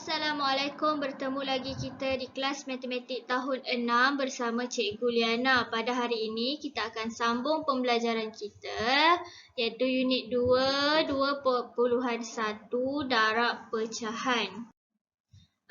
Assalamualaikum, bertemu lagi kita di kelas matematik tahun 6 bersama Cikgu Liana. Pada hari ini kita akan sambung pembelajaran kita iaitu unit 2, 2.1 darab pecahan.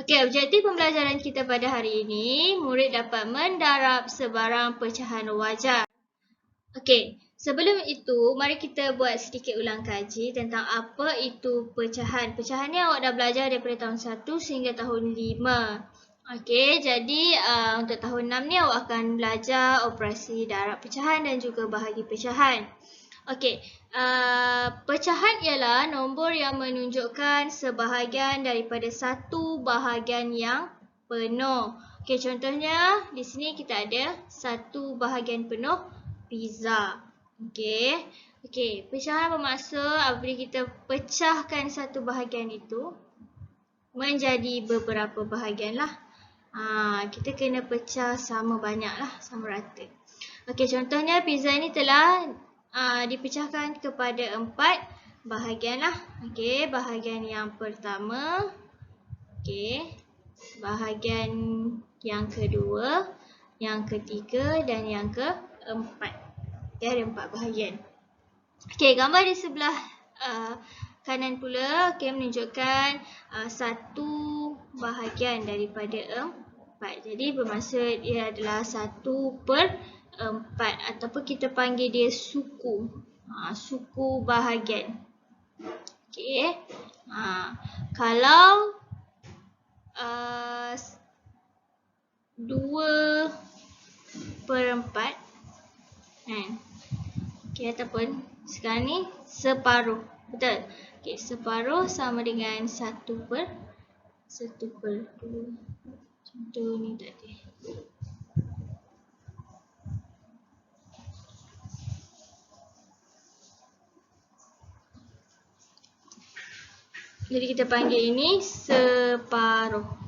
Okey, objektif pembelajaran kita pada hari ini, murid dapat mendarab sebarang pecahan wajar. Okey, sebelum itu mari kita buat sedikit ulang kaji tentang apa itu pecahan. Pecahan ni awak dah belajar daripada tahun 1 sehingga tahun 5. Okey, jadi untuk tahun 6 ni awak akan belajar operasi darab pecahan dan juga bahagi pecahan. Okey, pecahan ialah nombor yang menunjukkan sebahagian daripada satu bahagian yang penuh. Okey, contohnya di sini kita ada satu bahagian penuh pizza. Okey, pecahan bermaksud apabila kita pecahkan satu bahagian itu menjadi beberapa bahagian lah. Kita kena pecah sama banyak lah, sama rata. Okey, contohnya pizza ni telah dipecahkan kepada 4 bahagian lah. Okey, bahagian yang pertama. Okey, bahagian yang kedua, yang ketiga dan yang keempat. Okey, ada 4 bahagian. Okey, gambar di sebelah kanan pula menunjukkan satu bahagian daripada 4. Jadi bermaksud ia adalah 1/4 ataupun kita panggil dia suku. Suku bahagian. Okey. Kalau 2/4 okey, ataupun sekarang ni separuh. Betul? Okey, separuh sama dengan 1/2. Contoh ni tadi. Jadi kita panggil ini separuh.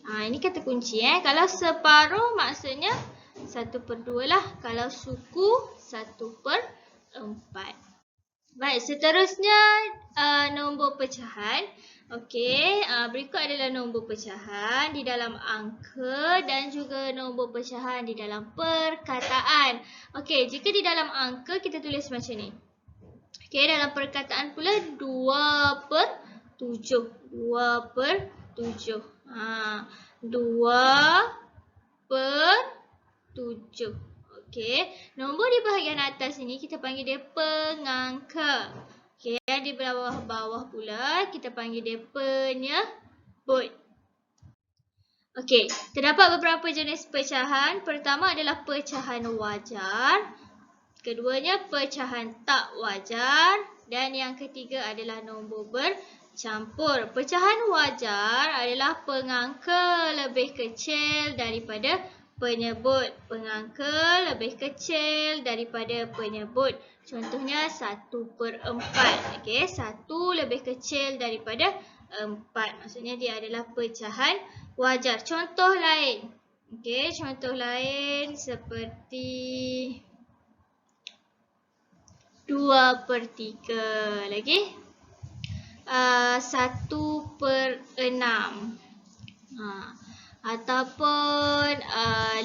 Ini kata kunci. Kalau separuh maksudnya 1/2 lah. Kalau suku 1/4. Baik, seterusnya nombor pecahan. Okey, berikut adalah nombor pecahan di dalam angka dan juga nombor pecahan di dalam perkataan. Okey, jika di dalam angka kita tulis macam ni. Okey, dalam perkataan pula 2/7. 2/7. 2/7. Okey, nombor di bahagian atas ini kita panggil dia pengangka. Okey, di bawah pula kita panggil dia penyebut. Okey, terdapat beberapa jenis pecahan. Pertama adalah pecahan wajar. Keduanya pecahan tak wajar. Dan yang ketiga adalah nombor bercampur. Pecahan wajar adalah pengangka lebih kecil daripada penyebut. Pengangka lebih kecil daripada penyebut. Contohnya 1/4. Okey, 1 lebih kecil daripada 4. Maksudnya dia adalah pecahan wajar. Contoh lain. Okey, contoh lain seperti 2/3. Lagi 1/6. Ataupun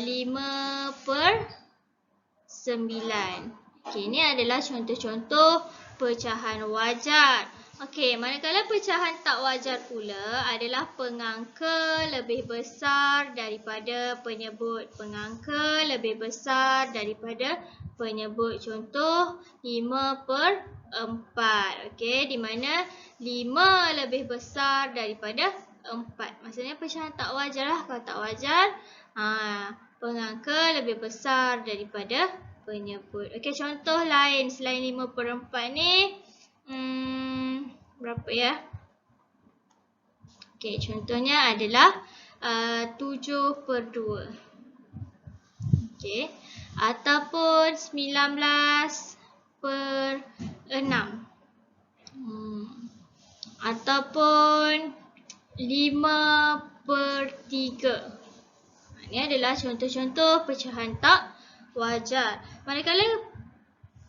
5/9. Okey, ini adalah contoh-contoh pecahan wajar. Okey, manakala pecahan tak wajar pula adalah pengangka lebih besar daripada penyebut. Pengangka lebih besar daripada penyebut. Contoh 5/4. Okey, di mana 5 lebih besar daripada 4. Maksudnya pecahan tak wajar lah. Kalau tak wajar, pengangka lebih besar daripada penyebut. Okey, contoh lain selain 5/4 ni. Berapa ya? Okey, contohnya adalah 7/2. Okey, ataupun 19/6. Ataupun 5/3. Ini adalah contoh-contoh pecahan tak wajar. Manakala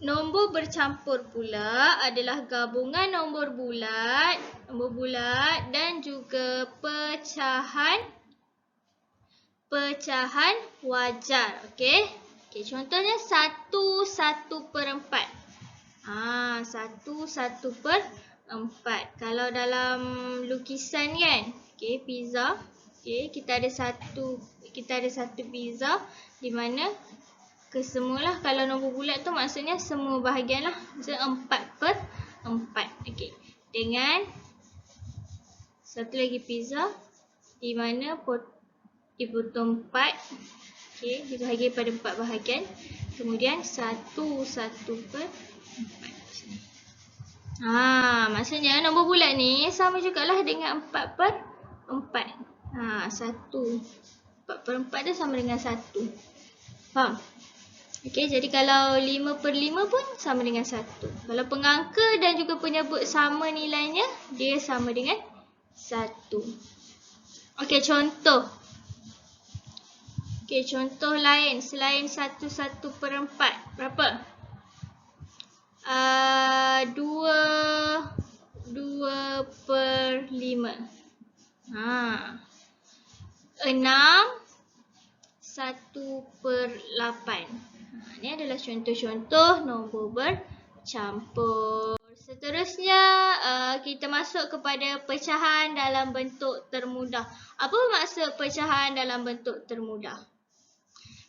Nombor bercampur pula adalah gabungan nombor bulat dan juga pecahan wajar. Okey. Okey, contohnya 1/4. 1/4. Kalau dalam lukisan kan, okey, pizza. Okey, kita ada satu pizza di mana kesemualah, kalau nombor bulat tu maksudnya semua bahagian lah. Maksudnya 4/4. Okey. Dengan satu lagi pizza di mana dipotong 4. Okey, dibahagi pada 4 bahagian. Kemudian 1/4. Maksudnya nombor bulat ni sama jugalah dengan 4/4. 4/4 tu sama dengan 1. Faham? Okey, jadi kalau 5/5 pun sama dengan 1. Kalau pengangka dan juga penyebut sama nilainya, dia sama dengan 1. Okey, contoh. Okey, contoh lain selain 1/4. Berapa? 2/5. 6 1/8. Ini adalah contoh-contoh nombor bercampur. Seterusnya, kita masuk kepada pecahan dalam bentuk termudah. Apa maksud pecahan dalam bentuk termudah?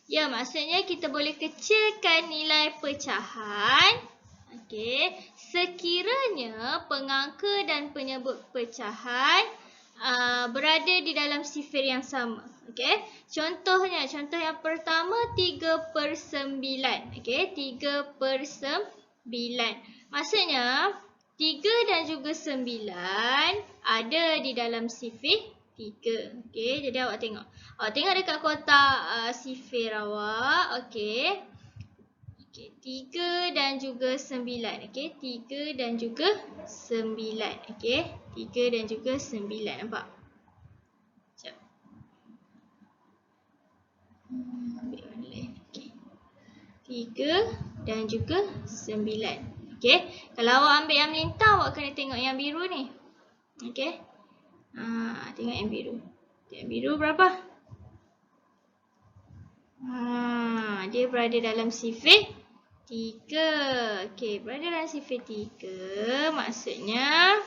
Ya, maksudnya kita boleh kecilkan nilai pecahan. Okey, sekiranya pengangka dan penyebut pecahan berada di dalam sifir yang sama. Okey, contoh yang pertama 3/9. Okey, 3/9. Maksudnya 3 dan juga 9 ada di dalam sifir 3. Okey, jadi awak tengok. Awak tengok dekat kotak sifir awak. Okey. Okey, 3 dan juga 9. Okey, 3 dan juga 9. Okey, 3 dan juga 9. Nampak? Sekejap. Ambil warna lain. Okey. 3 dan juga 9. Okey, kalau awak ambil yang melintang, awak kena tengok yang biru ni. Okey. Tengok yang biru. Yang biru berapa? Dia berada dalam sifir 3. Okey, berada dalam sifir 3 maksudnya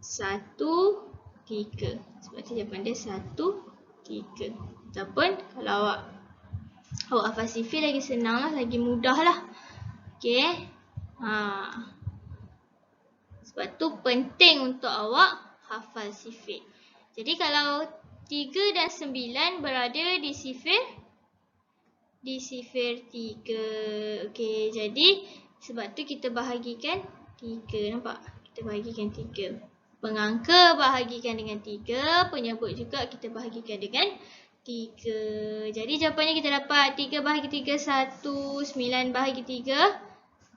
1, 3. Sebab tu jawapan dia 1, 3. Ataupun kalau awak hafal sifir lagi senang lah, lagi mudah lah. Okey. Sebab tu penting untuk awak hafal sifir. Jadi kalau 3 dan 9 berada di sifir 3. Okey, jadi sebab tu kita bahagikan 3. Nampak? Kita bahagikan 3. Pengangka bahagikan dengan 3, penyebut juga kita bahagikan dengan 3. Jadi jawapannya kita dapat 3 bahagi 3 1, 9 bahagi 3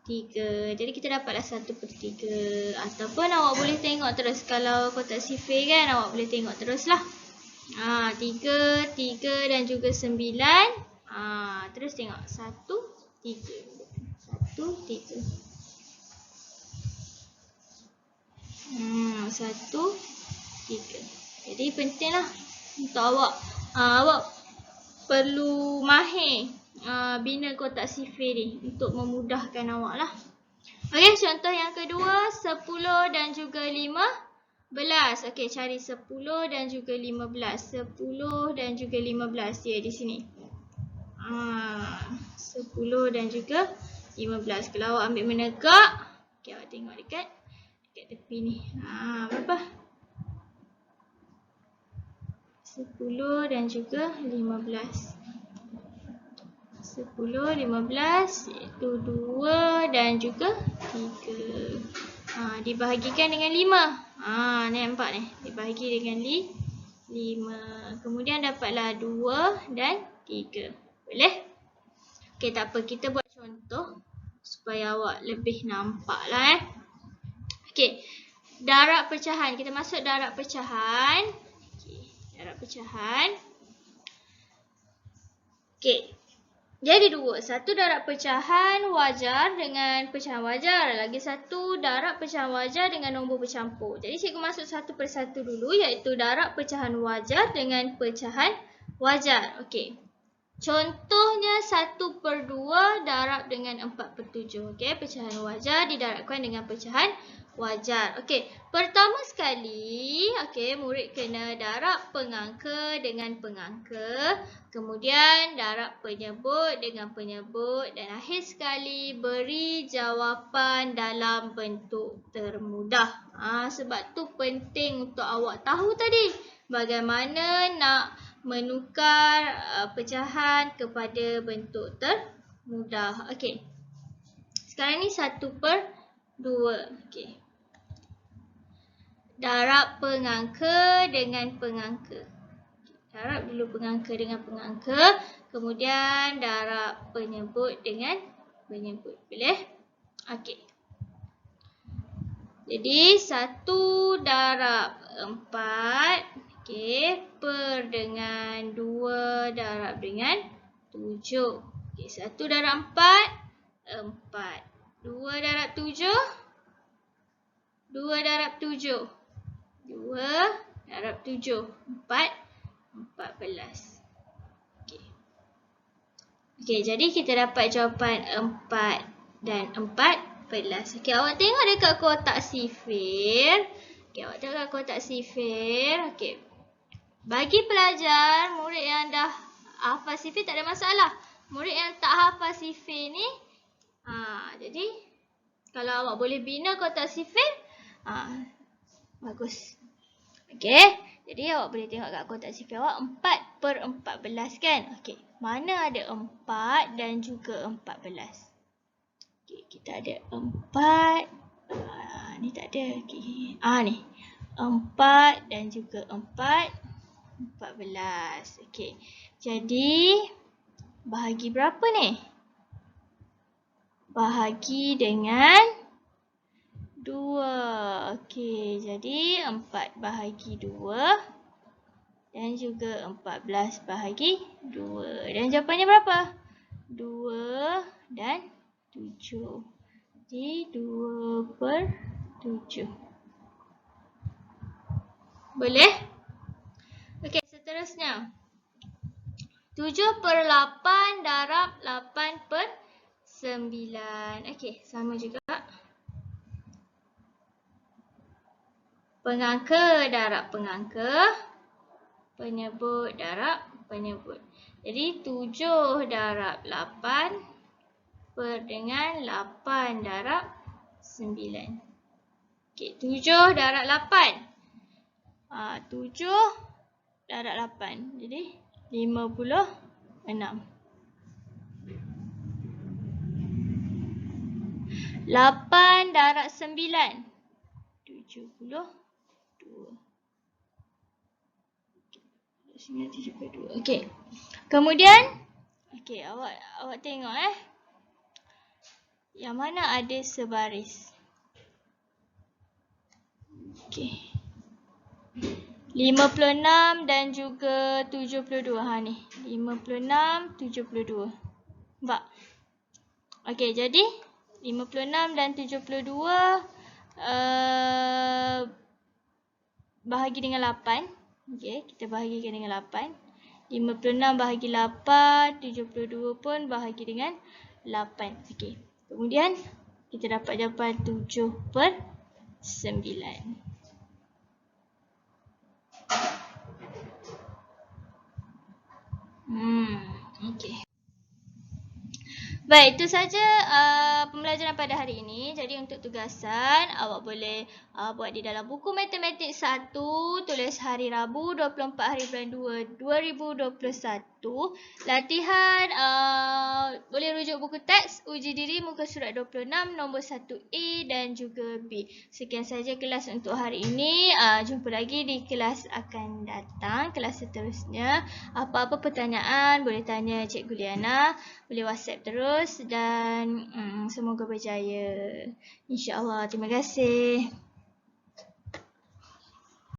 3. Jadi kita dapatlah 1/3. Ataupun awak boleh tengok terus, kalau kotak sifir kan, awak boleh tengok teruslah. 3 dan juga 9. Terus tengok 1, 3. 1, 3. 1, 3. Jadi pentinglah untuk awak. Awak perlu mahir bina kotak sifir ni untuk memudahkan awak lah. Okey, contoh yang kedua 10 dan juga 15. Okey, cari 10 dan juga 15. 10 dan juga 15. Ya, di sini. 10 dan juga 15. Kalau awak ambil menegak, okey, awak tengok dekat tepi ni. Berapa? 10 dan juga 15. 10, 15 iaitu 2 dan juga 3. Dibahagikan dengan 5. Ni nampak ni. Dibahagi dengan 5. Kemudian dapatlah 2 dan 3. Boleh? Okey, tak apa. Kita buat contoh supaya awak lebih nampak lah. Okey. Darab pecahan. Kita masuk darab pecahan. Okey. Darab pecahan. Okey. Jadi dua. Satu darab pecahan wajar dengan pecahan wajar. Lagi satu darab pecahan wajar dengan nombor bercampur. Jadi cikgu masuk satu persatu dulu, iaitu darab pecahan wajar dengan pecahan wajar. Okey. Contohnya 1/2 darab dengan 4/7. Okey, pecahan wajar didarabkan dengan pecahan wajar. Okey, pertama sekali, okey, murid kena darab pengangka dengan pengangka, kemudian darab penyebut dengan penyebut, dan akhir sekali beri jawapan dalam bentuk termudah. Sebab tu penting untuk awak tahu tadi bagaimana nak menukar pecahan kepada bentuk termudah. Okey. Sekarang ni 1/2. Okey. Darab pengangka dengan pengangka. Darab dulu pengangka dengan pengangka, kemudian darab penyebut dengan penyebut. Boleh? Okey. Jadi 1 darab 4. Okey, per dengan 2 darab dengan 7. Okey, 1 darab 4, 4. 2 darab 7, 2 darab 7. 2 darab 7, 4, 14. Okey. Okey, jadi kita dapat jawapan 4 dan 14. Okey, awak tengok dekat kotak sifir. Okey, awak tengok dekat kotak sifir. Okey. Bagi pelajar, murid yang dah hafal sifir tak ada masalah. Murid yang tak hafal sifir ni, jadi kalau awak boleh bina kotak sifir, bagus. Okey, jadi awak boleh tengok kat kotak sifir awak 4/14 kan? Okey, mana ada 4 dan juga 14? Okey, kita ada 4. Ni tak ada. Okey. Ni. 4 dan juga 4. 14. Okey. Jadi bahagi berapa ni? Bahagi dengan 2. Okey, jadi 4 bahagi 2 dan juga 14 bahagi 2. Dan jawapannya berapa? 2 dan 7. Jadi 2/7. Boleh? Okey, seterusnya. 7/8 darab 8/9. Okey, sama juga. Pengangka darab pengangka. Penyebut darab penyebut. Jadi 7 darab 8 per dengan 8 darab 9. Okey, 7 darab 8. 7 darab 8. Jadi 56. 8 darab 9. 72. Okey. Kemudian, okey, awak tengok yang mana ada sebaris. Okey. 56 dan juga 72. Ni. 56, 72. Nampak? Okey, jadi 56 dan 72 bahagi dengan 8. Okey, kita bahagikan dengan 8. 56 bahagi 8, 72 pun bahagi dengan 8. Okey. Kemudian kita dapat jawapan 7/9. Okey. Baik, itu saja pembelajaran pada hari ini. Jadi untuk tugasan, awak boleh buat di dalam buku matematik 1, tulis hari Rabu 24 hari bulan 2 2021. Latihan boleh rujuk buku teks uji diri muka surat 26 nombor 1A dan juga B. Sekian saja kelas untuk hari ini. Jumpa lagi di kelas akan datang, kelas seterusnya. Apa-apa pertanyaan boleh tanya Cikgu Liana, boleh WhatsApp terus. Dan semoga berjaya. InsyaAllah. Terima kasih.